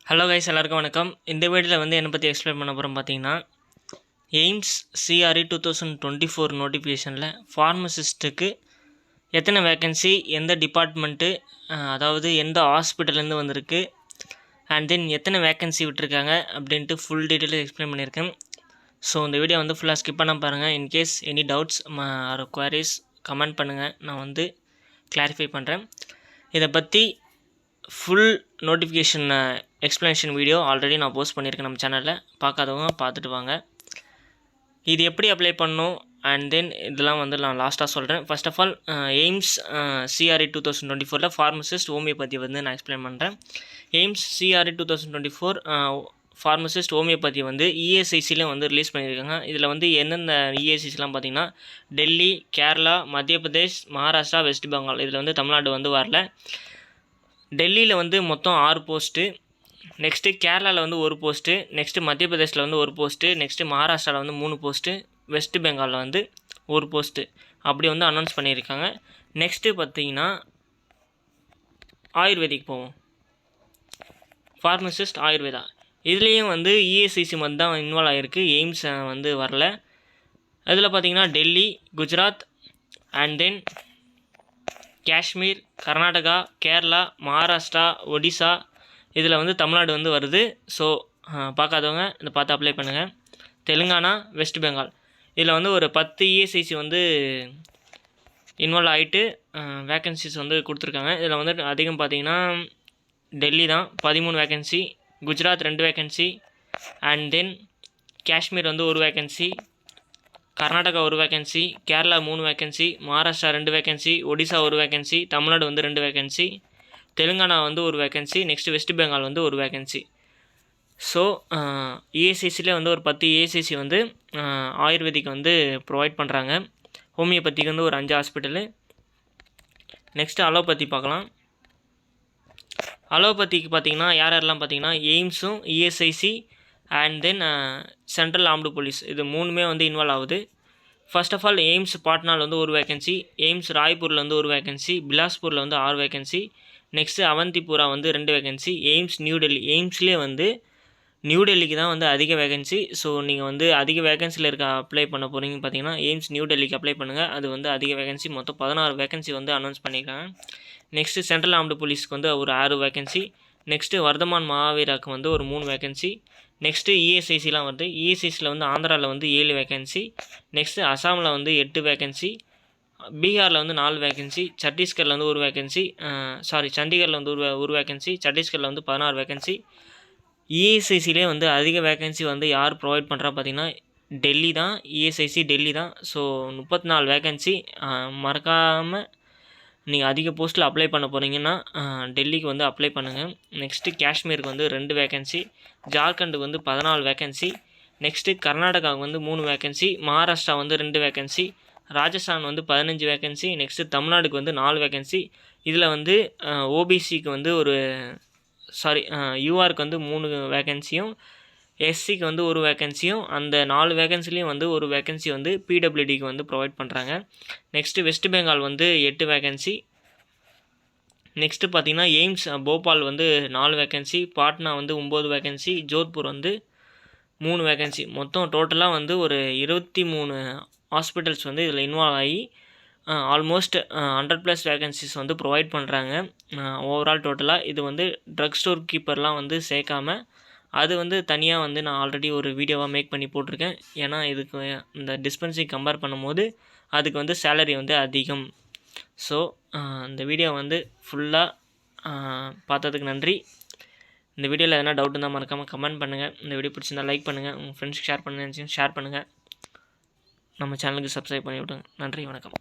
Hello guys, எல்லாருக்கும் வணக்கம். இந்த வீடியோவில் வந்து என்னை பற்றி எக்ஸ்பிளைன் பண்ண போகிறோம். பார்த்தீங்கன்னா எய்ம்ஸ் சிஆர்இ 2024 நோட்டிஃபிகேஷனில் ஃபார்மசிஸ்ட்டுக்கு எத்தனை வேக்கன்சி, எந்த டிபார்ட்மெண்ட்டு, அதாவது எந்த ஹாஸ்பிட்டல்லேருந்து வந்திருக்கு, அண்ட் தென் எத்தனை வேக்கன்சி விட்டுருக்காங்க அப்படின்ட்டு ஃபுல் டீட்டெயிலாக எக்ஸ்பிளைன் பண்ணியிருக்கேன். ஸோ இந்த வீடியோ வந்து ஃபுல்லாக ஸ்கிப் பண்ண பாருங்கள். In case any doubts or queries comment பண்ணுங்கள், நான் வந்து கிளாரிஃபை பண்ணுறேன். இதை பற்றி full notification explanation video already நான் போஸ்ட் பண்ணியிருக்கேன் நம்ம சேனலில். பார்க்காதவங்க பார்த்துட்டு வாங்க. இது எப்படி அப்ளை பண்ணணும் அண்ட் தென் இதெல்லாம் வந்து நான் லாஸ்ட்டாக சொல்கிறேன். First of all AIIMS CRE 2024 pharmacist homeopathy வந்து நான் எக்ஸ்பிளைன் பண்ணுறேன். எய்ம்ஸ் சிஆர்இ 2024 ஃபார்மசிஸ்ட் ஹோமியோபதி வந்து இஎஸ்ஐசியில் வந்து ரிலீஸ் பண்ணியிருக்காங்க. இதில் வந்து எந்தெந்த இஎஸ்ஐசிலாம் பார்த்திங்கன்னா டெல்லி, கேரளா, மத்திய பிரதேஷ், மகாராஷ்டிரா, வெஸ்ட் பெங்கால். இதில் வந்து தமிழ்நாடு வந்து வரல. டெல்லியில் வந்து மொத்தம் 6 போஸ்ட்டு, நெக்ஸ்ட்டு கேரளாவில் வந்து 1 போஸ்ட்டு, நெக்ஸ்ட்டு மத்திய பிரதேஷில் வந்து 1 போஸ்ட்டு, நெக்ஸ்ட்டு மகாராஷ்டிராவில் வந்து 3 போஸ்ட்டு, வெஸ்ட் பெங்காலில் வந்து 1 போஸ்ட்டு அப்படி வந்து அனௌன்ஸ் பண்ணியிருக்காங்க. நெக்ஸ்ட்டு பார்த்திங்கன்னா ஆயுர்வேதிக் போவோம். ஃபார்மசிஸ்ட் ஆயுர்வேதா இதுலேயும் வந்து இஎஸ்ஐசி வந்து தான் இன்வால்வ் ஆகிருக்கு. எய்ம்ஸ் வந்து வரல. அதில் பார்த்திங்கன்னா டெல்லி, குஜராத், அண்ட் தென் காஷ்மீர், கர்நாடகா, கேரளா, மகாராஷ்டிரா, ஒடிசா, இதில் வந்து தமிழ்நாடு வந்து வருது. ஸோ பார்க்காதவங்க இதை பார்த்து அப்ளை பண்ணுங்கள். தெலுங்கானா, வெஸ்ட் பெங்கால், இதில் வந்து ஒரு 10 இஎஸ்ஐசி வந்து இன்வால்வ் ஆகிட்டு வேக்கன்சிஸ் வந்து கொடுத்துருக்காங்க. இதில் வந்து அதிகம் பார்த்திங்கன்னா டெல்லி தான் 13 vacancy, Gujarat 2 vacancy, and then Kashmir வந்து 1 vacancy, Karnataka 1 vacancy, Kerala 3 vacancy, Maharashtra 2 vacancy, Odisha 1 vacancy, Tamil Nadu வந்து 2 வேக்கன்சி, தெலுங்கானா வந்து 1 வேக்கன்சி, நெக்ஸ்ட்டு வெஸ்ட் பெங்கால் வந்து 1 வேக்கன்சி. ஸோ இஎஸ்ஐசியில் வந்து ஒரு 10 இஎஸ்ஐசி வந்து ஆயுர்வேதிக் வந்து ப்ரொவைட் பண்ணுறாங்க. ஹோமியோபதிக்கு வந்து ஒரு 5 ஹாஸ்பிட்டலு. நெக்ஸ்ட்டு அலோபதி பார்க்கலாம். அலோபதிக்கு பார்த்திங்கன்னா யாரெல்லாம் பார்த்திங்கன்னா எய்ம்ஸும், ESIC, and then central armed police, இது 3மே வந்து இன்வால்வ் ஆகுது. ஃபர்ஸ்ட் ஆஃப் ஆல் எய்ம்ஸ் பாட்னாவில் வந்து 1 வேக்கன்சி, எய்ம்ஸ் ராய்ப்பூரில் வந்து 1 வேக்கன்சி, பிலாஸ்பூரில் வந்து 6 வேக்கன்சி, நெக்ஸ்ட்டு அவந்திபுரா வந்து 2 வேக்கன்சி, எய்ம்ஸ் நியூ டெல்லி, எய்ம்ஸ்லேயே வந்து நியூ டெல்லிக்கு தான் வந்து அதிக வேகன்சி. ஸோ நீங்கள் வந்து அதிக வேகன்சியில் இருக்க அப்ளை பண்ண போகிறீங்க பார்த்தீங்கன்னா எய்ம்ஸ் நியூ டெல்லிக்கு அப்ளை பண்ணுங்கள். அது வந்து அதிக வேகன்சி, மொத்தம் 16 வேகன்சி வந்து அனௌன்ஸ் பண்ணியிருக்காங்க. நெக்ஸ்ட்டு சென்ட்ரல் ஆர்ம்டு போலீஸ்க்கு வந்து ஒரு 6 வேகன்சி, நெக்ஸ்ட்டு வர்தமான் மகாவீராக்கு வந்து ஒரு 3 வேகன்சி, நெக்ஸ்ட்டு இஎஸ்ஐசிலாம் வருது. இஎஸ்ஐசியில் வந்து ஆந்திராவில் வந்து 7 வேகன்சி, நெக்ஸ்ட்டு அசாமில் வந்து 8 வேகன்சி, பீகாரில் வந்து 4 வேகன்சி, சத்தீஸ்கரில் வந்து 1 வேகன்சி, சண்டிகரில் வந்து ஒரு வேகன்சி, சத்தீஸ்கரில் வந்து 16 வேகன்சி. இஎஸ்ஐசிலே வந்து அதிக வேகன்சி வந்து யார் ப்ரொவைட் பண்ணுறா பார்த்திங்கன்னா டெல்லி தான். இஎஸ்ஐசி டெல்லி தான். So 34 vacancy. மறக்காமல் நீங்கள் அதிக போஸ்ட்டில் அப்ளை பண்ண போகிறீங்கன்னா டெல்லிக்கு வந்து அப்ளை பண்ணுங்கள். நெக்ஸ்ட்டு காஷ்மீருக்கு வந்து 2 வேகன்சி, ஜார்க்கண்டுக்கு வந்து 14 வேகன்சி, நெக்ஸ்ட்டு கர்நாடகாவுக்கு வந்து 3 வேகன்சி, மகாராஷ்டிரா வந்து 2 வேகன்சி, ராஜஸ்தான் வந்து 15 வேகன்சி, நெக்ஸ்ட்டு தமிழ்நாடுக்கு வந்து 4 வேகன்சி. இதில் வந்து ஓபிசிக்கு வந்து யூஆருக்கு வந்து 3 வேகன்சியும், எஸ்சிக்கு வந்து 1 வேகன்சியும், அந்த 4 வேகன்சிலையும் வந்து 1 வேகன்சி வந்து பிடபிள்யூடிக்கு வந்து ப்ரொவைட் பண்ணுறாங்க. நெக்ஸ்ட்டு வெஸ்ட் பெங்கால் வந்து 8 வேகன்சி. நெக்ஸ்ட்டு பார்த்திங்கன்னா எய்ம்ஸ் போபால் வந்து 4 வேகன்சி, பாட்னா வந்து 9 வேகன்சி, ஜோத்பூர் வந்து 3 வேகன்சி. மொத்தம் டோட்டலாக வந்து ஒரு 23 ஹாஸ்பிட்டல்ஸ் வந்து இதில் இன்வால்வ் ஆகி ஆல்மோஸ்ட் 100+ வேகன்சிஸ் வந்து ப்ரொவைட் பண்ணுறாங்க. ஓவரால் டோட்டலாக இது வந்து ட்ரக் ஸ்டோர் கீப்பர்லாம் வந்து சேர்க்காமல் அது வந்து தனியாக வந்து நான் ஆல்ரெடி ஒரு வீடியோவாக மேக் பண்ணி போட்டிருக்கேன். ஏன்னா இதுக்கு இந்த டிஸ்பென்சரி கம்பேர் பண்ணும்போது அதுக்கு வந்து சேலரி வந்து அதிகம். ஸோ இந்த வீடியோ வந்து ஃபுல்லாக பார்த்ததுக்கு நன்றி. இந்த வீடியோவில் எதனா டவுட் இருந்தால் மறக்காமல் கமெண்ட் பண்ணுங்கள். இந்த வீடியோ பிடிச்சிருந்தால் லைக் பண்ணுங்கள், உங்கள் ஃப்ரெண்ட்ஸ்க்கு ஷேர் பண்ணுங்கள், ஷேர் பண்ணுங்கள். நம்ம சேனலுக்கு சப்ஸ்கிரைப் பண்ணி விடுங்க. நன்றி, வணக்கம்.